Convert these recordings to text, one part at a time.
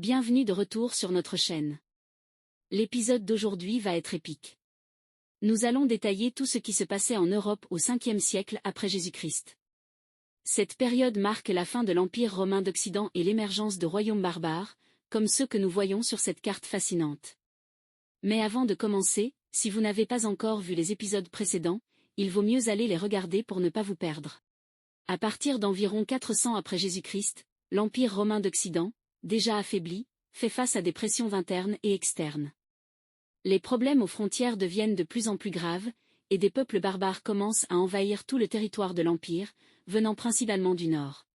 Bienvenue de retour sur notre chaîne. L'épisode d'aujourd'hui va être épique. Nous allons détailler tout ce qui se passait en Europe au 5e siècle après Jésus-Christ. Cette période marque la fin de l'Empire romain d'Occident et l'émergence de royaumes barbares, comme ceux que nous voyons sur cette carte fascinante. Mais avant de commencer, si vous n'avez pas encore vu les épisodes précédents, il vaut mieux aller les regarder pour ne pas vous perdre. À partir d'environ 400 après Jésus-Christ, l'Empire romain d'Occident, déjà affaibli, fait face à des pressions internes et externes. Les problèmes aux frontières deviennent de plus en plus graves, et des peuples barbares commencent à envahir tout le territoire de l'Empire, venant principalement du nord.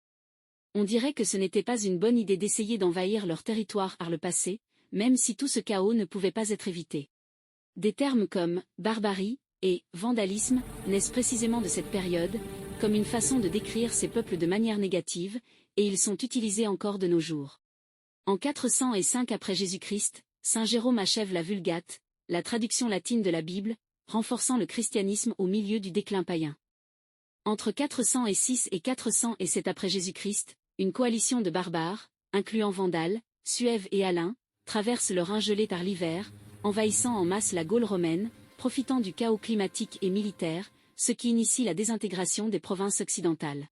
On dirait que ce n'était pas une bonne idée d'essayer d'envahir leur territoire par le passé, même si tout ce chaos ne pouvait pas être évité. Des termes comme « barbarie » et « vandalisme » naissent précisément de cette période, comme une façon de décrire ces peuples de manière négative, et ils sont utilisés encore de nos jours. En 405 après Jésus-Christ, saint Jérôme achève la Vulgate, la traduction latine de la Bible, renforçant le christianisme au milieu du déclin païen. Entre 406 et 407 après Jésus-Christ, une coalition de barbares, incluant Vandales, Suèves et Alains, traverse le Rhin gelé par l'hiver, envahissant en masse la Gaule romaine, profitant du chaos climatique et militaire, ce qui initie la désintégration des provinces occidentales.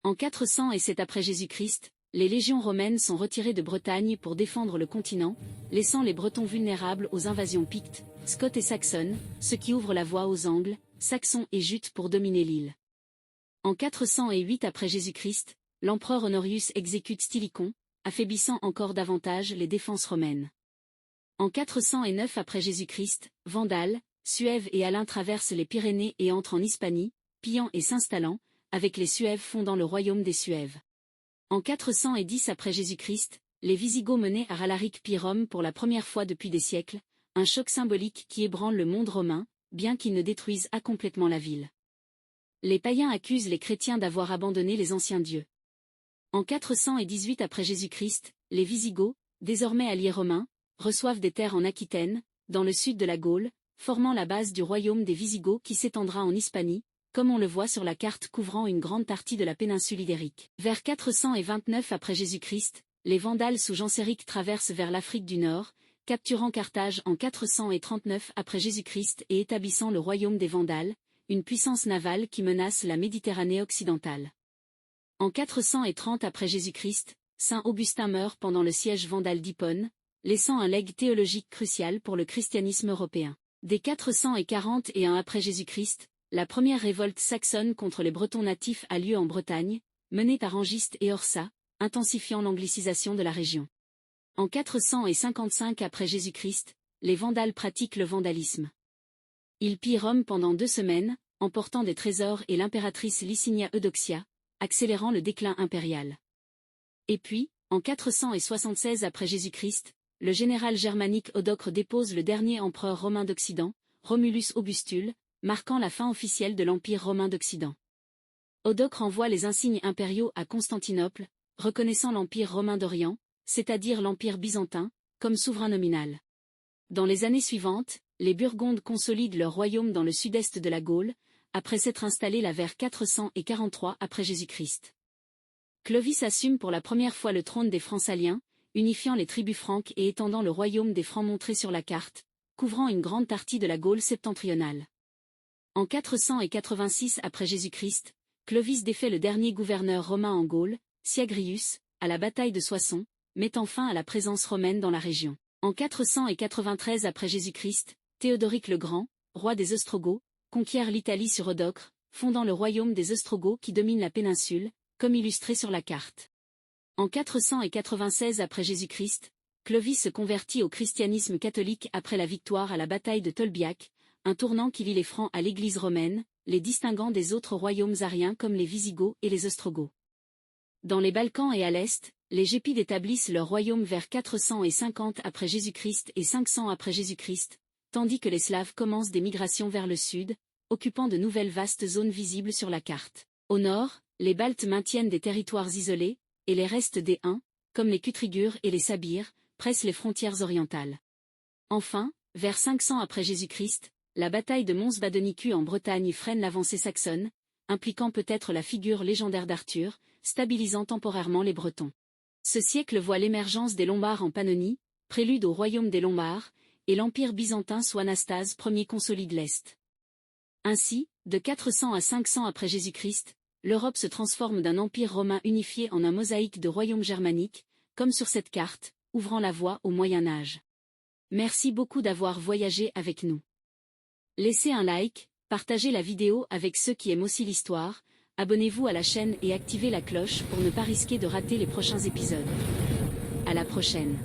En 407 après Jésus-Christ, les légions romaines sont retirées de Bretagne pour défendre le continent, laissant les Bretons vulnérables aux invasions pictes, scots et saxonnes, ce qui ouvre la voie aux Angles, Saxons et Jutes pour dominer l'île. En 408 après Jésus-Christ, l'empereur Honorius exécute Stylicon, affaiblissant encore davantage les défenses romaines. En 409 après Jésus-Christ, Vandales, Suèves et Alains traversent les Pyrénées et entrent en Hispanie, pillant et s'installant, avec les Suèves fondant le royaume des Suèves. En 410 après Jésus-Christ, les Visigoths menaient à Alaric puis Rome pour la première fois depuis des siècles, un choc symbolique qui ébranle le monde romain, bien qu'ils ne détruisent pas complètement la ville. Les païens accusent les chrétiens d'avoir abandonné les anciens dieux. En 418 après Jésus-Christ, les Visigoths, désormais alliés romains, reçoivent des terres en Aquitaine, dans le sud de la Gaule, formant la base du royaume des Visigoths qui s'étendra en Hispanie, comme on le voit sur la carte couvrant une grande partie de la péninsule ibérique. Vers 429 après Jésus-Christ, les Vandales sous Genséric traversent vers l'Afrique du Nord, capturant Carthage en 439 après Jésus-Christ et établissant le royaume des Vandales, une puissance navale qui menace la Méditerranée occidentale. En 430 après Jésus-Christ, saint Augustin meurt pendant le siège vandale d'Hippone, laissant un legs théologique crucial pour le christianisme européen. Dès 441 après Jésus-Christ, la première révolte saxonne contre les Bretons natifs a lieu en Bretagne, menée par Hengist et Horsa, intensifiant l'anglicisation de la région. En 455 après Jésus-Christ, les Vandales pratiquent le vandalisme. Ils pillent Rome pendant 2 semaines, emportant des trésors et l'impératrice Licinia Eudoxia, accélérant le déclin impérial. Et puis, en 476 après Jésus-Christ, le général germanique Eudocre dépose le dernier empereur romain d'Occident, Romulus Augustule, marquant la fin officielle de l'Empire romain d'Occident. Eudocre envoie les insignes impériaux à Constantinople, reconnaissant l'Empire romain d'Orient, c'est-à-dire l'Empire byzantin, comme souverain nominal. Dans les années suivantes, les Burgondes consolident leur royaume dans le sud-est de la Gaule, après s'être installés là vers 443 après Jésus-Christ. Clovis assume pour la première fois le trône des Francs-Saliens, unifiant les tribus franques et étendant le royaume des Francs montré sur la carte, couvrant une grande partie de la Gaule septentrionale. En 486 après Jésus-Christ, Clovis défait le dernier gouverneur romain en Gaule, Syagrius, à la bataille de Soissons, mettant fin à la présence romaine dans la région. En 493 après Jésus-Christ, Théodoric le Grand, roi des Ostrogoths, conquiert l'Italie sur Eudocre, fondant le royaume des Ostrogoths qui domine la péninsule, comme illustré sur la carte. En 496 après Jésus-Christ, Clovis se convertit au christianisme catholique après la victoire à la bataille de Tolbiac, un tournant qui lie les Francs à l'Église romaine, les distinguant des autres royaumes ariens comme les Visigoths et les Ostrogoths. Dans les Balkans et à l'Est, les Gépides établissent leur royaume vers 450 après Jésus-Christ et 500 après Jésus-Christ, tandis que les Slaves commencent des migrations vers le sud, occupant de nouvelles vastes zones visibles sur la carte. Au nord, les Baltes maintiennent des territoires isolés, et les restes des Huns, comme les Cutrigures et les Sabires, pressent les frontières orientales. Enfin, vers 500 après Jésus-Christ, la bataille de Mons-Badenicu en Bretagne freine l'avancée saxonne, impliquant peut-être la figure légendaire d'Arthur, stabilisant temporairement les Bretons. Ce siècle voit l'émergence des Lombards en Pannonie, prélude au royaume des Lombards, et l'Empire byzantin sous Anastase Ier consolide l'Est. Ainsi, de 400 à 500 après Jésus-Christ, l'Europe se transforme d'un empire romain unifié en un mosaïque de royaumes germaniques, comme sur cette carte, ouvrant la voie au Moyen Âge. Merci beaucoup d'avoir voyagé avec nous. Laissez un like, partagez la vidéo avec ceux qui aiment aussi l'histoire, abonnez-vous à la chaîne et activez la cloche pour ne pas risquer de rater les prochains épisodes. À la prochaine.